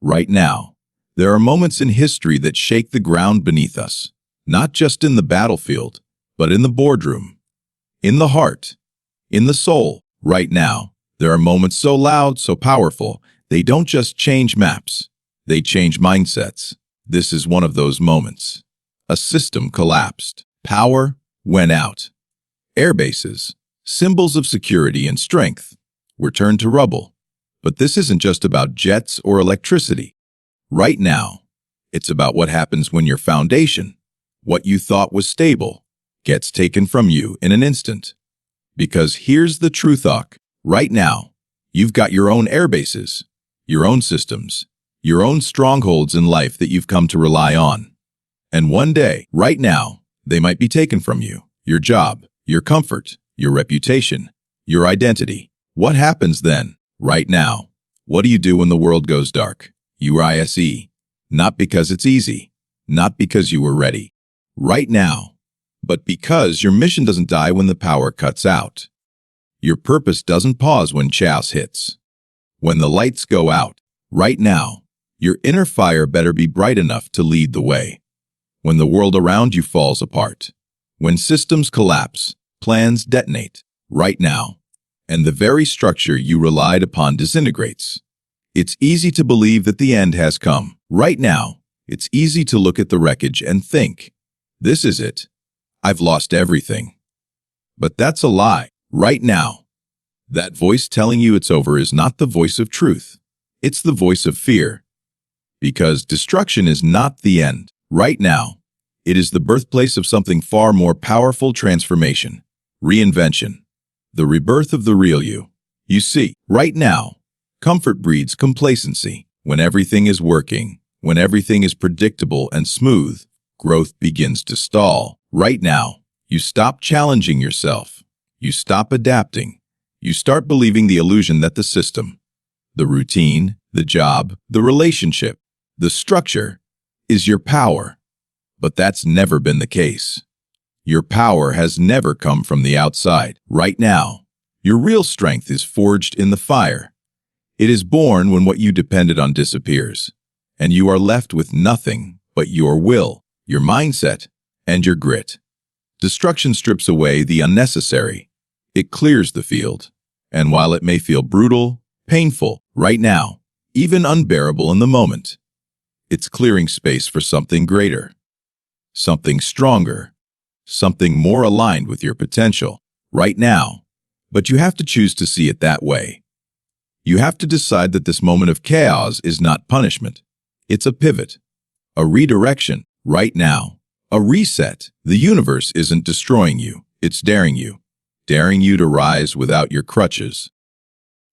right now. There are moments in history that shake the ground beneath us, not just in the battlefield, but in the boardroom, in the heart, in the soul. Right now, there are moments so loud, so powerful, they don't just change maps, they change mindsets. This is one of those moments. A system collapsed. Power went out. Airbases, symbols of security and strength, were turned to rubble. But this isn't just about jets or electricity. Right now, it's about what happens when your foundation, what you thought was stable, gets taken from you in an instant. Because here's the truth, right now, you've got your own airbases, your own systems, your own strongholds in life that you've come to rely on. And one day, right now, they might be taken from you. Your job, your comfort, your reputation, your identity. What happens then, right now? What do you do when the world goes dark? You rise. Not because it's easy, not because you were ready. Right now, but because your mission doesn't die when the power cuts out. Your purpose doesn't pause when chaos hits. When the lights go out, right now, your inner fire better be bright enough to lead the way. When the world around you falls apart, when systems collapse, plans detonate, right now, and the very structure you relied upon disintegrates. It's easy to believe that the end has come. Right now, it's easy to look at the wreckage and think, this is it. I've lost everything. But that's a lie. Right now, that voice telling you it's over is not the voice of truth. It's the voice of fear. Because destruction is not the end. Right now, it is the birthplace of something far more powerful: transformation, reinvention, the rebirth of the real you. You see, right now, comfort breeds complacency. When everything is working, when everything is predictable and smooth, growth begins to stall. Right now, you stop challenging yourself. You stop adapting. You start believing the illusion that the system, the routine, the job, the relationship, the structure is your power. But that's never been the case. Your power has never come from the outside. Right now, your real strength is forged in the fire. It is born when what you depended on disappears, and you are left with nothing but your will, your mindset, and your grit. Destruction strips away the unnecessary. It clears the field. And while it may feel brutal, painful, right now, even unbearable in the moment, it's clearing space for something greater, something stronger, something more aligned with your potential. Right now. But you have to choose to see it that way. You have to decide that this moment of chaos is not punishment. It's a pivot, a redirection. Right now, a reset. The universe isn't destroying you. It's daring you to rise without your crutches.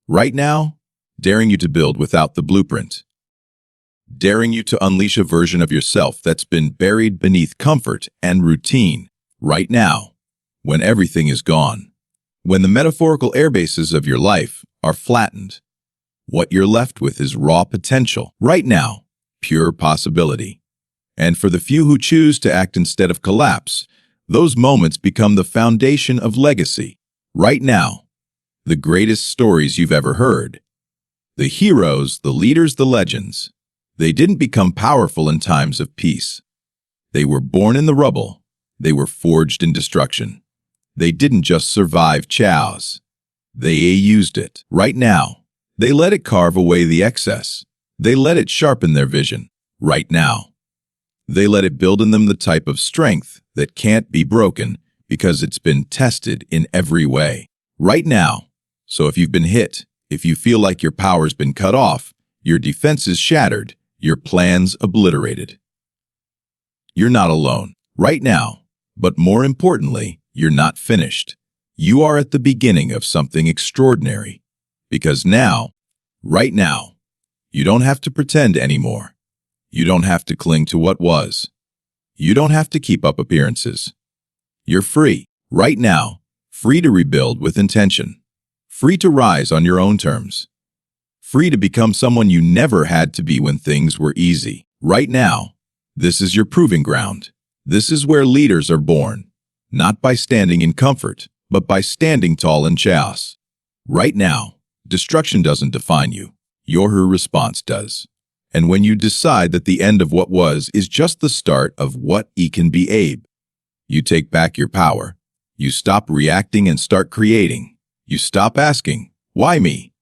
Right now, daring you to build without the blueprint. Daring you to unleash a version of yourself that's been buried beneath comfort and routine. Right now, when everything is gone. When the metaphorical airbases of your life are flattened. What you're left with is raw potential. Right now, pure possibility. And for the few who choose to act instead of collapse, those moments become the foundation of legacy. Right now, the greatest stories you've ever heard. The heroes, the leaders, the legends. They didn't become powerful in times of peace. They were born in the rubble. They were forged in destruction. They didn't just survive chaos. They used it. Right now, they let it carve away the excess. They let it sharpen their vision. Right now, they let it build in them the type of strength that can't be broken because it's been tested in every way. Right now. So if you've been hit, if you feel like your power's been cut off, your defenses shattered, your plans obliterated, you're not alone. Right now. But more importantly, you're not finished. You are at the beginning of something extraordinary. Because now, right now, you don't have to pretend anymore. You don't have to cling to what was. You don't have to keep up appearances. You're free, right now, free to rebuild with intention, free to rise on your own terms, free to become someone you never had to be when things were easy. Right now, this is your proving ground. This is where leaders are born, not by standing in comfort, but by standing tall in chaos. Right now, destruction doesn't define you. Your response does. And when you decide that the end of what was is just the start of what can be Abe, you take back your power. You stop reacting and start creating. You stop asking, why me?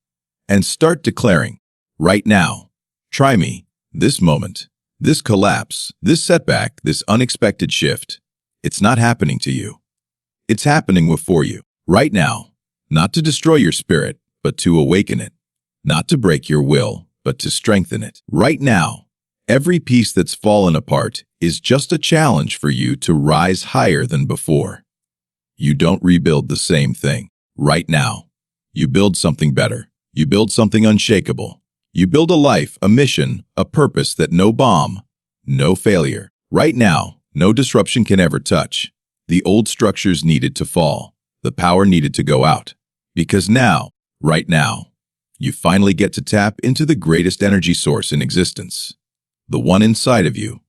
And start declaring, right now, try me, this moment, this collapse, this setback, this unexpected shift. It's not happening to you. It's happening for you, right now. Not to destroy your spirit, but to awaken it. Not to break your will, but to strengthen it. Right now, every piece that's fallen apart is just a challenge for you to rise higher than before. You don't rebuild the same thing. Right now, you build something better. You build something unshakable. You build a life, a mission, a purpose that no bomb, no failure. Right now, no disruption can ever touch. The old structures needed to fall. The power needed to go out. Because now, right now, you finally get to tap into the greatest energy source in existence. The one inside of you,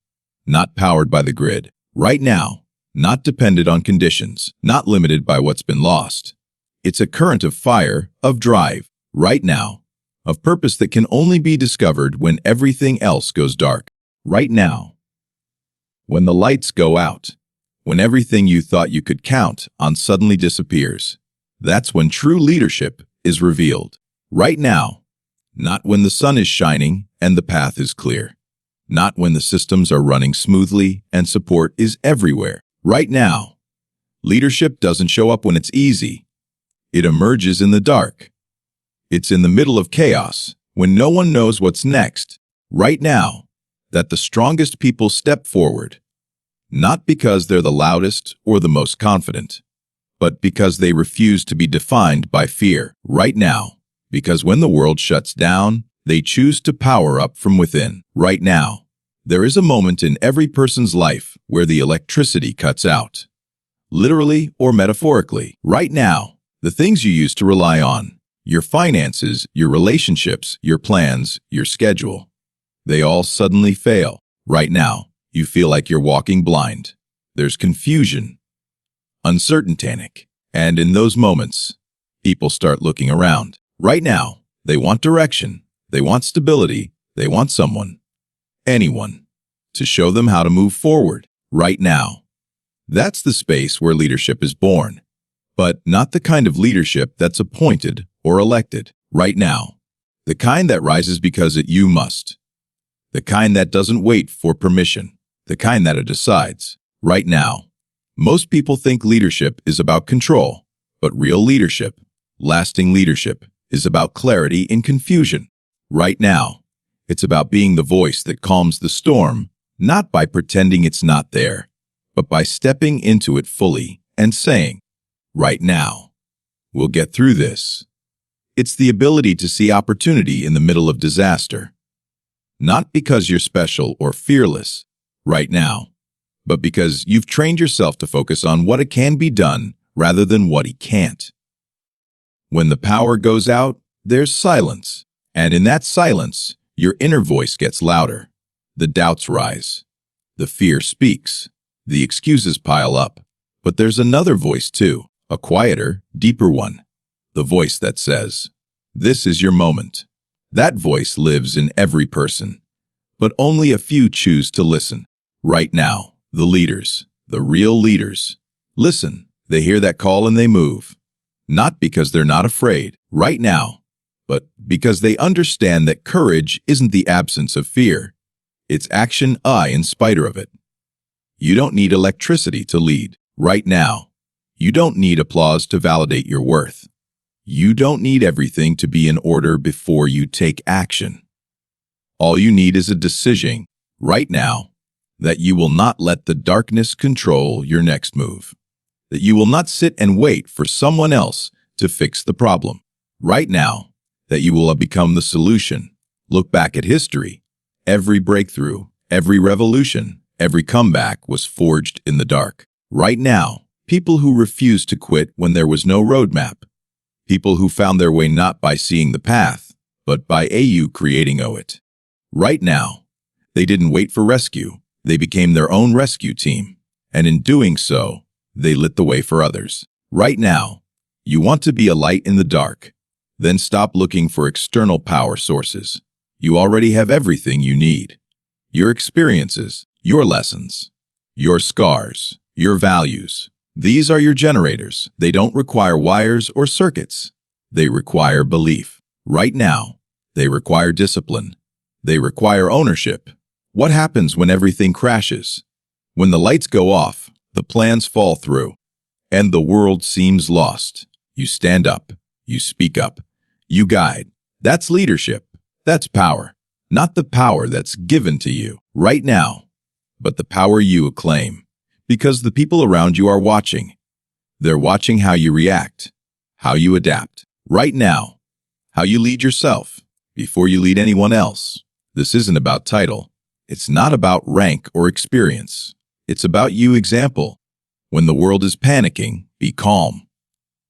not powered by the grid. Right now, not dependent on conditions, not limited by what's been lost. It's a current of fire, of drive, right now, of purpose that can only be discovered when everything else goes dark. Right now, when the lights go out, when everything you thought you could count on suddenly disappears. That's when true leadership is revealed. Right now, not when the sun is shining and the path is clear. Not when the systems are running smoothly and support is everywhere. Right now, leadership doesn't show up when it's easy. It emerges in the dark. It's in the middle of chaos, when no one knows what's next. Right now, that the strongest people step forward. Not because they're the loudest or the most confident, but because they refuse to be defined by fear. Right now, because when the world shuts down, they choose to power up from within. Right now, there is a moment in every person's life where the electricity cuts out. Literally or metaphorically. Right now, the things you used to rely on, your finances, your relationships, your plans, your schedule, they all suddenly fail. Right now, you feel like you're walking blind. There's confusion, uncertainty, and in those moments, people start looking around. Right now, they want direction, they want stability, they want someone, anyone, to show them how to move forward. Right now, that's the space where leadership is born, but not the kind of leadership that's appointed or elected. Right now, the kind that rises because you must, the kind that doesn't wait for permission, the kind that decides. Right now, most people think leadership is about control, but real leadership, lasting leadership, is about clarity in confusion. Right now, it's about being the voice that calms the storm, not by pretending it's not there, but by stepping into it fully and saying, right now, we'll get through this. It's the ability to see opportunity in the middle of disaster. Not because you're special or fearless right now, but because you've trained yourself to focus on what it can be done rather than what it can't. When the power goes out, there's silence. And in that silence, your inner voice gets louder. The doubts rise. The fear speaks. The excuses pile up. But there's another voice too, a quieter, deeper one. The voice that says, this is your moment. That voice lives in every person. But only a few choose to listen. Right now, the leaders, the real leaders, listen. They hear that call and they move. Not because they're not afraid, right now, but because they understand that courage isn't the absence of fear. It's action in spite of it. You don't need electricity to lead. Right now, you don't need applause to validate your worth. You don't need everything to be in order before you take action. All you need is a decision, right now, that you will not let the darkness control your next move. That you will not sit and wait for someone else to fix the problem. Right now, that you will become the solution. Look back at history. Every breakthrough, every revolution, every comeback was forged in the dark. Right now, people who refused to quit when there was no roadmap. People who found their way not by seeing the path, but by creating it. Right now, they didn't wait for rescue. They became their own rescue team. And in doing so, they lit the way for others. Right now, you want to be a light in the dark. Then stop looking for external power sources. You already have everything you need. Your experiences, your lessons, your scars, your values. These are your generators. They don't require wires or circuits. They require belief. Right now, they require discipline. They require ownership. What happens when everything crashes? When the lights go off, the plans fall through, and the world seems lost. You stand up. You speak up. You guide. That's leadership. That's power. Not the power that's given to you right now, but the power you acclaim. Because the people around you are watching. They're watching how you react, how you adapt. Right now, how you lead yourself before you lead anyone else. This isn't about title. It's not about rank or experience. It's about you example. When the world is panicking, be calm.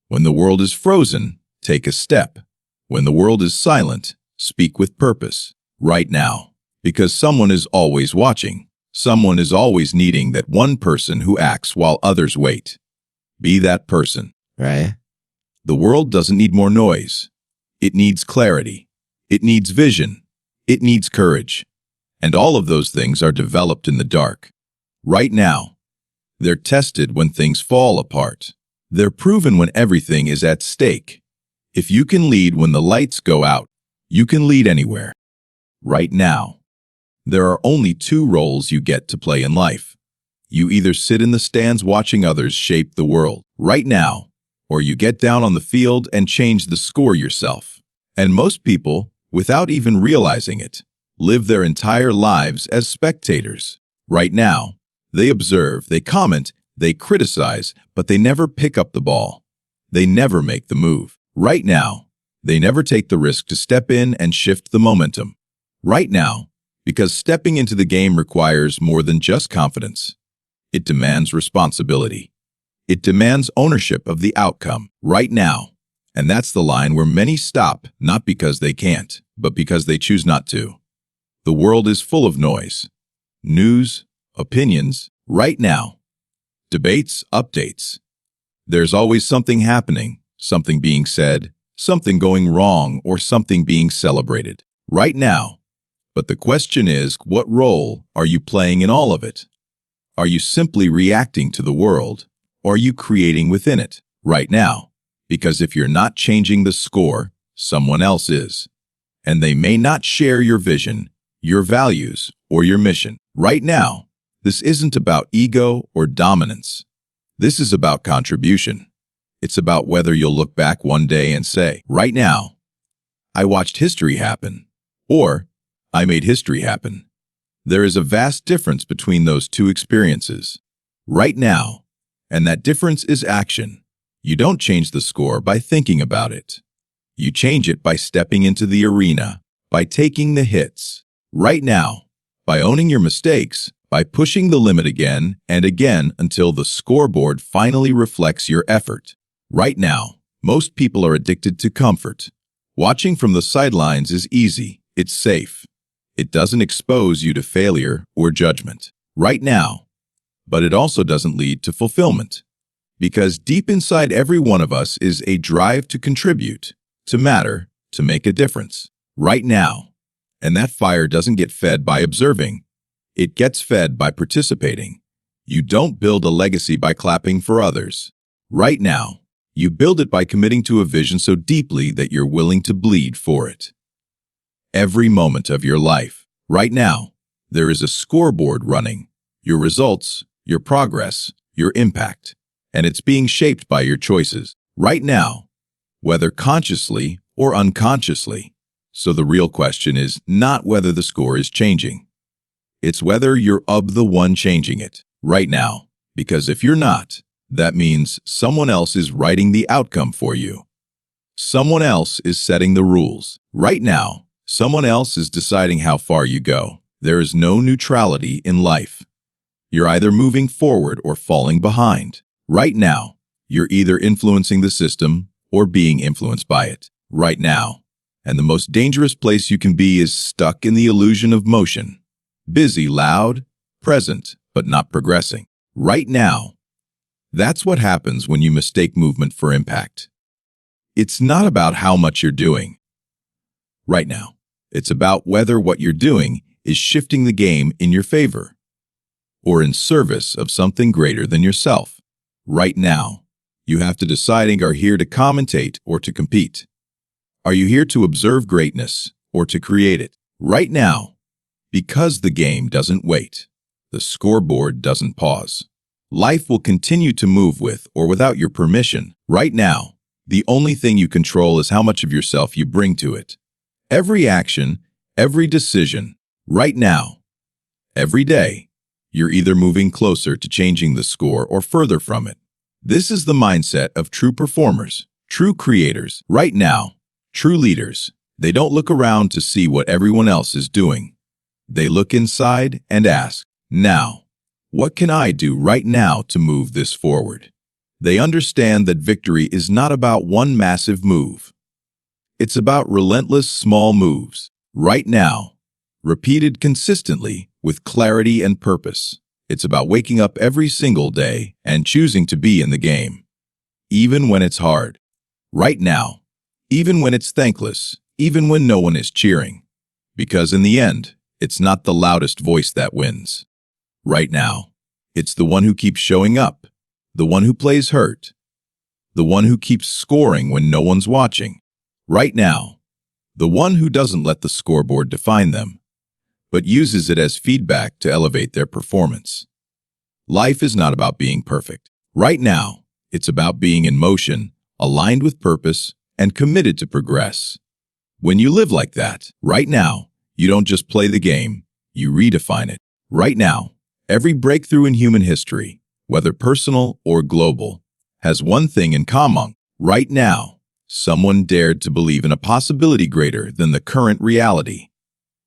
When the world is frozen, take a step. When the world is silent, speak with purpose. Right now. Because someone is always watching. Someone is always needing that one person who acts while others wait. Be that person. Right. The world doesn't need more noise. It needs clarity. It needs vision. It needs courage. And all of those things are developed in the dark. Right now. They're tested when things fall apart. They're proven when everything is at stake. If you can lead when the lights go out, you can lead anywhere. Right now. There are only two roles you get to play in life. You either sit in the stands watching others shape the world, right now, or you get down on the field and change the score yourself. And most people, without even realizing it, live their entire lives as spectators. Right now, they observe, they comment, they criticize, but they never pick up the ball. They never make the move. Right now, they never take the risk to step in and shift the momentum. Right now, because stepping into the game requires more than just confidence. It demands responsibility. It demands ownership of the outcome right now. And that's the line where many stop, not because they can't, but because they choose not to. The world is full of noise. News, opinions, right now. Debates, updates. There's always something happening, something being said, something going wrong, or something being celebrated. Right now. But the question is, what role are you playing in all of it? Are you simply reacting to the world, or are you creating within it right now? Because if you're not changing the score, someone else is. And they may not share your vision, your values, or your mission. Right now, this isn't about ego or dominance. This is about contribution. It's about whether you'll look back one day and say, right now, I watched history happen, or I made history happen. There is a vast difference between those two experiences. Right now. And that difference is action. You don't change the score by thinking about it. You change it by stepping into the arena, by taking the hits. Right now. By owning your mistakes, by pushing the limit again and again until the scoreboard finally reflects your effort. Right now. Most people are addicted to comfort. Watching from the sidelines is easy. It's safe. It doesn't expose you to failure or judgment right now, but it also doesn't lead to fulfillment. Because deep inside every one of us is a drive to contribute, to matter, to make a difference right now. And that fire doesn't get fed by observing. It gets fed by participating. You don't build a legacy by clapping for others. Right now, you build it by committing to a vision so deeply that you're willing to bleed for it. Every moment of your life, right now, there is a scoreboard running. Your results, your progress, your impact. And it's being shaped by your choices, right now, whether consciously or unconsciously. So the real question is not whether the score is changing. It's whether you're the one changing it, right now. Because if you're not, that means someone else is writing the outcome for you. Someone else is setting the rules, right now. Someone else is deciding how far you go. There is no neutrality in life. You're either moving forward or falling behind. Right now, you're either influencing the system or being influenced by it. Right now. And the most dangerous place you can be is stuck in the illusion of motion. Busy, loud, present, but not progressing. Right now. That's what happens when you mistake movement for impact. It's not about how much you're doing right now. It's about whether what you're doing is shifting the game in your favor or in service of something greater than yourself. Right now, you have to decide: are you here to commentate or to compete? Are you here to observe greatness or to create it? Right now, because the game doesn't wait. The scoreboard doesn't pause. Life will continue to move with or without your permission. Right now, the only thing you control is how much of yourself you bring to it. Every action, every decision, right now, every day, you're either moving closer to changing the score or further from it. This is the mindset of true performers, true creators. Right now, true leaders. They don't look around to see what everyone else is doing. They look inside and ask, now, what can I do right now to move this forward? They understand that victory is not about one massive move. It's about relentless small moves, right now, repeated consistently with clarity and purpose. It's about waking up every single day and choosing to be in the game, even when it's hard. Right now, even when it's thankless, even when no one is cheering. Because in the end, it's not the loudest voice that wins. Right now, it's the one who keeps showing up, the one who plays hurt, the one who keeps scoring when no one's watching. Right now, the one who doesn't let the scoreboard define them, but uses it as feedback to elevate their performance. Life is not about being perfect. Right now, it's about being in motion, aligned with purpose, and committed to progress. When you live like that, right now, you don't just play the game, you redefine it. Right now, every breakthrough in human history, whether personal or global, has one thing in common. Right now, someone dared to believe in a possibility greater than the current reality.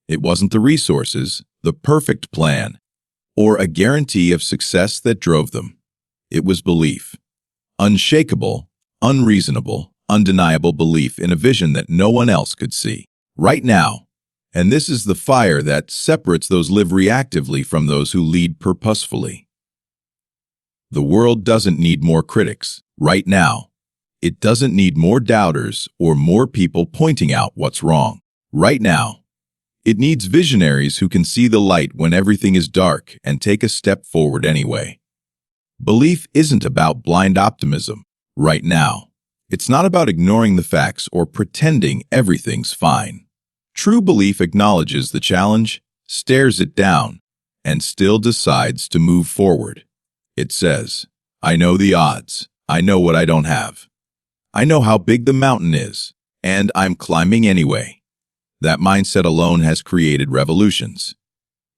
It wasn't the resources, the perfect plan, or a guarantee of success that drove them. It was belief. Unshakable, unreasonable, undeniable belief in a vision that no one else could see. Right now, and this is the fire that separates those who live reactively from those who lead purposefully. The world doesn't need more critics. Right now, it doesn't need more doubters or more people pointing out what's wrong. Right now, it needs visionaries who can see the light when everything is dark and take a step forward anyway. Belief isn't about blind optimism. Right now, it's not about ignoring the facts or pretending everything's fine. True belief acknowledges the challenge, stares it down, and still decides to move forward. It says, I know the odds. I know what I don't have. I know how big the mountain is, and I'm climbing anyway. That mindset alone has created revolutions.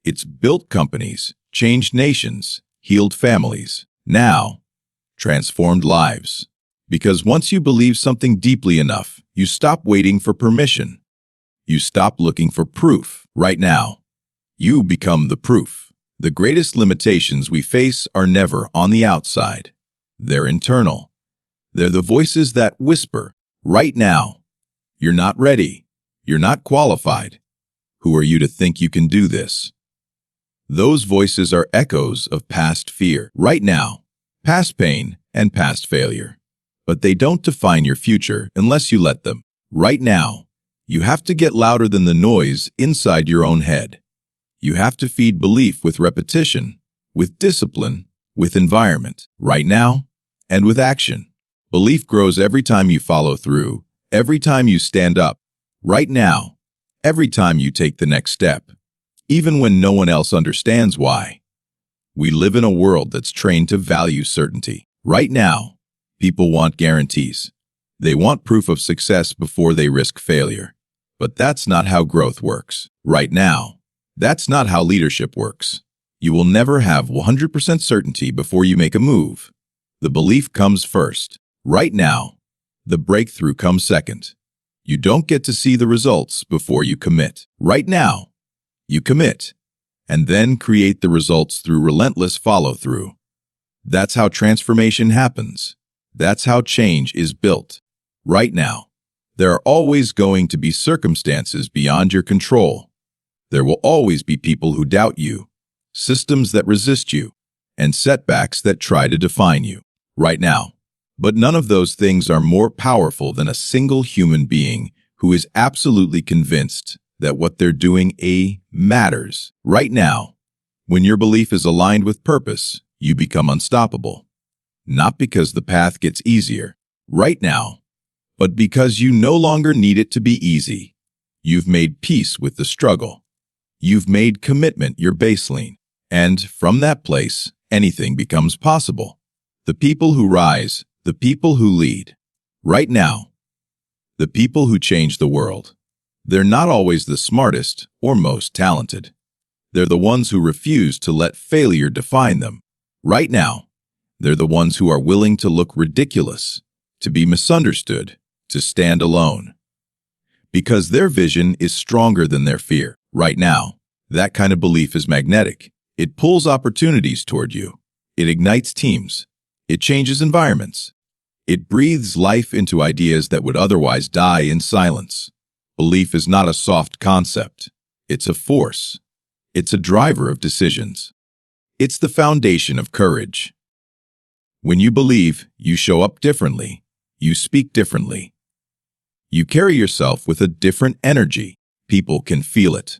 It's built companies, changed nations, healed families, now transformed lives. Because once you believe something deeply enough, you stop waiting for permission. You stop looking for proof. Right now, you become the proof. The greatest limitations we face are never on the outside. They're internal. They're the voices that whisper, right now, you're not ready. You're not qualified. Who are you to think you can do this? Those voices are echoes of past fear. Right now, past pain and past failure. But they don't define your future unless you let them. Right now, you have to get louder than the noise inside your own head. You have to feed belief with repetition, with discipline, with environment. Right now, and with action. Belief grows every time you follow through, every time you stand up. Right now, every time you take the next step, even when no one else understands why. We live in a world that's trained to value certainty. Right now, people want guarantees. They want proof of success before they risk failure. But that's not how growth works. Right now, that's not how leadership works. You will never have 100% certainty before you make a move. The belief comes first. Right now, the breakthrough comes second. You don't get to see the results before you commit. Right now, you commit, and then create the results through relentless follow-through. That's how transformation happens. That's how change is built. Right now, there are always going to be circumstances beyond your control. There will always be people who doubt you, systems that resist you, and setbacks that try to define you. Right now. But none of those things are more powerful than a single human being who is absolutely convinced that what they're doing matters. Right now, when your belief is aligned with purpose, you become unstoppable. Not because the path gets easier right now, but because you no longer need it to be easy. You've made peace with the struggle. You've made commitment your baseline. And from that place, anything becomes possible. The people who rise, the people who lead. Right now, the people who change the world. They're not always the smartest or most talented. They're the ones who refuse to let failure define them. Right now, they're the ones who are willing to look ridiculous, to be misunderstood, to stand alone. Because their vision is stronger than their fear. Right now, that kind of belief is magnetic. It pulls opportunities toward you. It ignites teams. It changes environments. It breathes life into ideas that would otherwise die in silence. Belief is not a soft concept. It's a force. It's a driver of decisions. It's the foundation of courage. When you believe, you show up differently. You speak differently. You carry yourself with a different energy. People can feel it.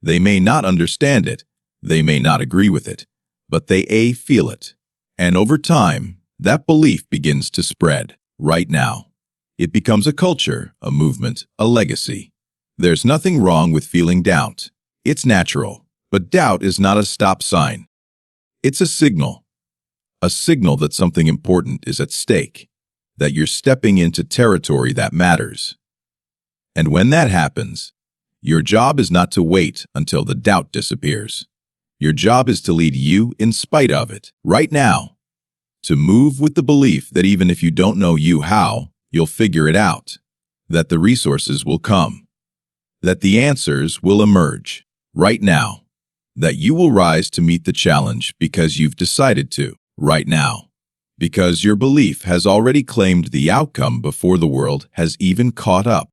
They may not understand it. They may not agree with it. But they feel it. And over time, that belief begins to spread. Right now, it becomes a culture, a movement, a legacy. There's nothing wrong with feeling doubt. It's natural. But doubt is not a stop sign. It's a signal that something important is at stake, that you're stepping into territory that matters. And when that happens, your job is not to wait until the doubt disappears. Your job is to lead you in spite of it, right now. To move with the belief that even if you don't know how, you'll figure it out, that the resources will come, that the answers will emerge, right now. That you will rise to meet the challenge because you've decided to, right now. Because your belief has already claimed the outcome before the world has even caught up.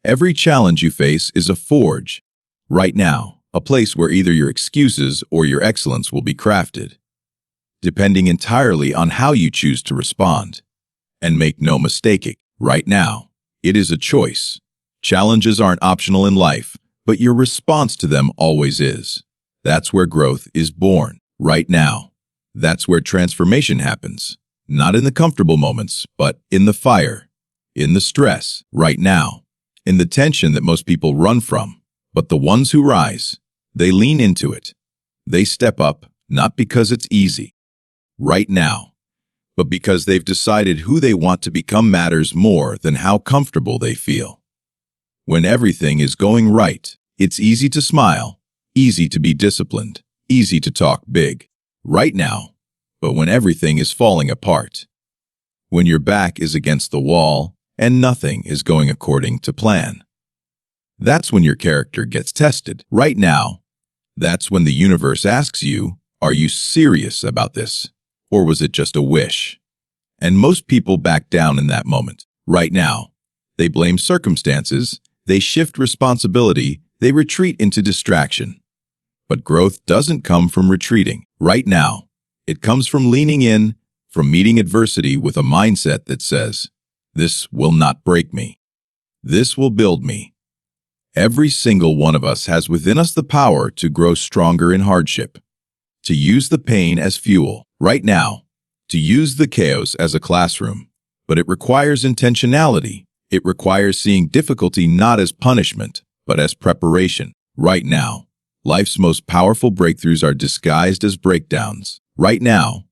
Every challenge you face is a forge, right now, a place where either your excuses or your excellence will be crafted, depending entirely on how you choose to respond. And make no mistake, right now, it is a choice. Challenges aren't optional in life, but your response to them always is. That's where growth is born, right now. That's where transformation happens, not in the comfortable moments, but in the fire, in the stress, right now, in the tension that most people run from. But the ones who rise, they lean into it. They step up, not because it's easy, right now, but because they've decided who they want to become matters more than how comfortable they feel. When everything is going right, it's easy to smile. Easy to be disciplined, easy to talk big, right now. But when everything is falling apart, when your back is against the wall and nothing is going according to plan, that's when your character gets tested, right now. That's when the universe asks you, are you serious about this? Or was it just a wish? And most people back down in that moment, right now. They blame circumstances, they shift responsibility, they retreat into distraction. But growth doesn't come from retreating, right now. It comes from leaning in, from meeting adversity with a mindset that says, this will not break me. This will build me. Every single one of us has within us the power to grow stronger in hardship, to use the pain as fuel, right now, to use the chaos as a classroom. But it requires intentionality. It requires seeing difficulty not as punishment, but as preparation, right now. Life's most powerful breakthroughs are disguised as breakdowns. Right now,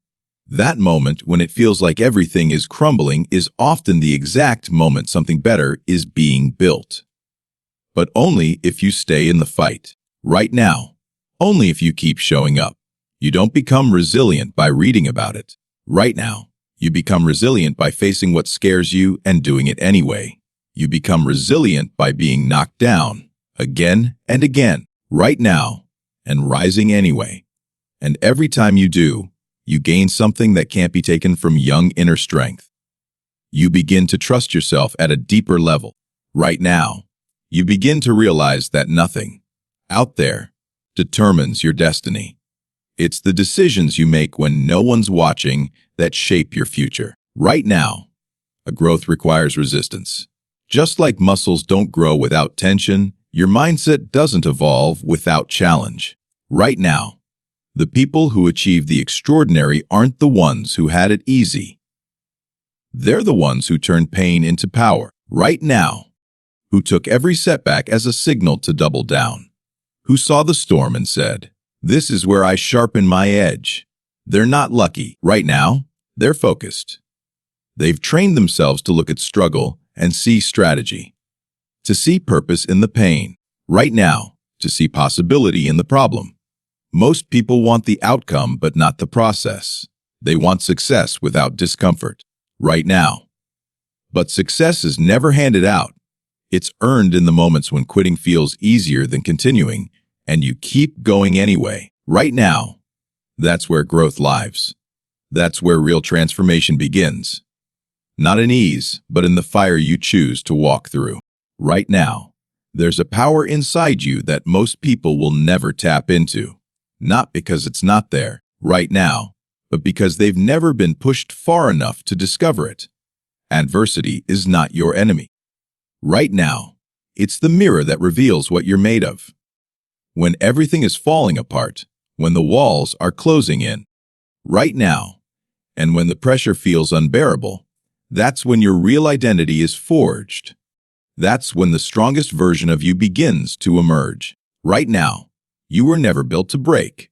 that moment when it feels like everything is crumbling is often the exact moment something better is being built. But only if you stay in the fight. Right now, only if you keep showing up. You don't become resilient by reading about it. Right now, you become resilient by facing what scares you and doing it anyway. You become resilient by being knocked down again and again. Right now, and rising anyway. And every time you do, you gain something that can't be taken from young inner strength. You begin to trust yourself at a deeper level. Right now, you begin to realize that nothing out there determines your destiny. It's the decisions you make when no one's watching that shape your future. Right now, a growth requires resistance. Just like muscles don't grow without tension, Your mindset doesn't evolve without challenge. Right now, the people who achieve the extraordinary aren't the ones who had it easy. They're the ones who turned pain into power. Right now, who took every setback as a signal to double down. Who saw the storm and said, "This is where I sharpen my edge." They're not lucky. Right now, they're focused. They've trained themselves to look at struggle and see strategy. To see purpose in the pain. Right now, to see possibility in the problem. Most people want the outcome but not the process. They want success without discomfort. Right now. But success is never handed out. It's earned in the moments when quitting feels easier than continuing, and you keep going anyway. Right now. That's where growth lives. That's where real transformation begins. Not in ease, but in the fire you choose to walk through. Right now, there's a power inside you that most people will never tap into. Not because it's not there, right now, but because they've never been pushed far enough to discover it. Adversity is not your enemy. Right now, it's the mirror that reveals what you're made of. When everything is falling apart, when the walls are closing in. Right now, and when the pressure feels unbearable, that's when your real identity is forged. That's when the strongest version of you begins to emerge. Right now, you were never built to break.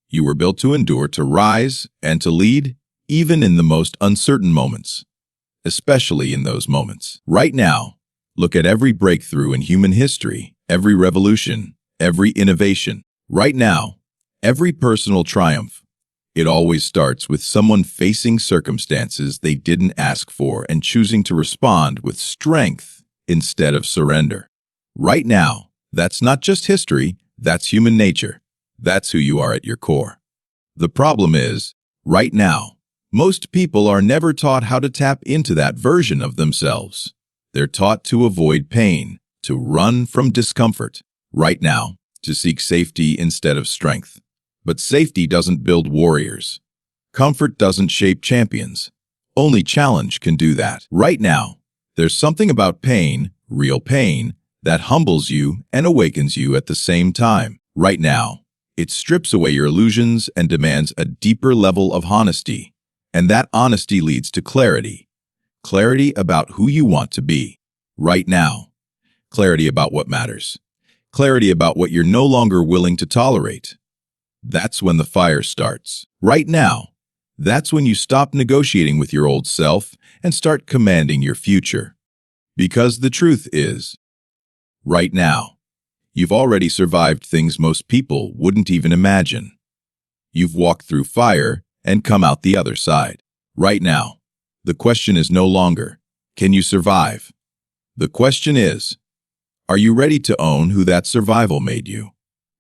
You were built to endure, to rise, and to lead, even in the most uncertain moments. Especially in those moments. Right now, look at every breakthrough in human history, every revolution, every innovation. Right now, every personal triumph. It always starts with someone facing circumstances they didn't ask for and choosing to respond with strength instead of surrender. Right now, that's not just history, that's human nature. That's who you are at your core. The problem is, right now, most people are never taught how to tap into that version of themselves. They're taught to avoid pain, to run from discomfort. Right now, to seek safety instead of strength. But safety doesn't build warriors. Comfort doesn't shape champions. Only challenge can do that. Right now, there's something about pain, real pain, that humbles you and awakens you at the same time. Right now, it strips away your illusions and demands a deeper level of honesty. And that honesty leads to clarity. Clarity about who you want to be. Right now. Clarity about what matters. Clarity about what you're no longer willing to tolerate. That's when the fire starts. Right now. That's when you stop negotiating with your old self and start commanding your future. Because the truth is, right now, you've already survived things most people wouldn't even imagine. You've walked through fire and come out the other side. Right now, the question is no longer, can you survive? The question is, are you ready to own who that survival made you?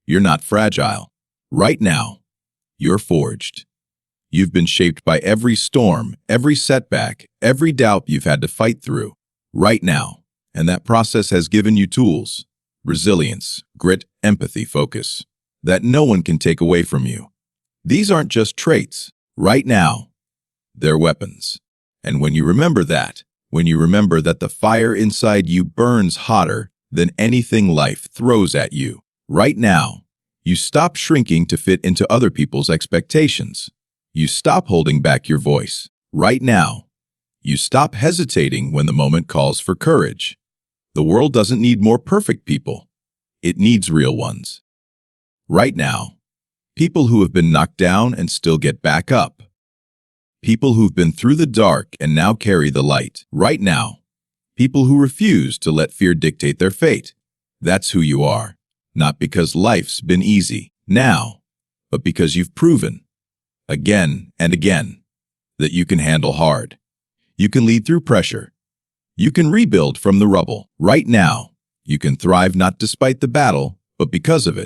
You're not fragile. Right now, you're forged. You've been shaped by every storm, every setback, every doubt you've had to fight through. Right now, and that process has given you tools, resilience, grit, empathy, focus, that no one can take away from you. These aren't just traits. Right now, they're weapons. And when you remember that, when you remember that the fire inside you burns hotter than anything life throws at you, right now, you stop shrinking to fit into other people's expectations. You stop holding back your voice. Right now, you stop hesitating when the moment calls for courage. The world doesn't need more perfect people. It needs real ones. Right now, people who have been knocked down and still get back up. People who've been through the dark and now carry the light. Right now, people who refuse to let fear dictate their fate. That's who you are. Not because life's been easy now, but because you've proven, again and again, that you can handle hard. You can lead through pressure. You can rebuild from the rubble. Right now, you can thrive not despite the battle, but because of it.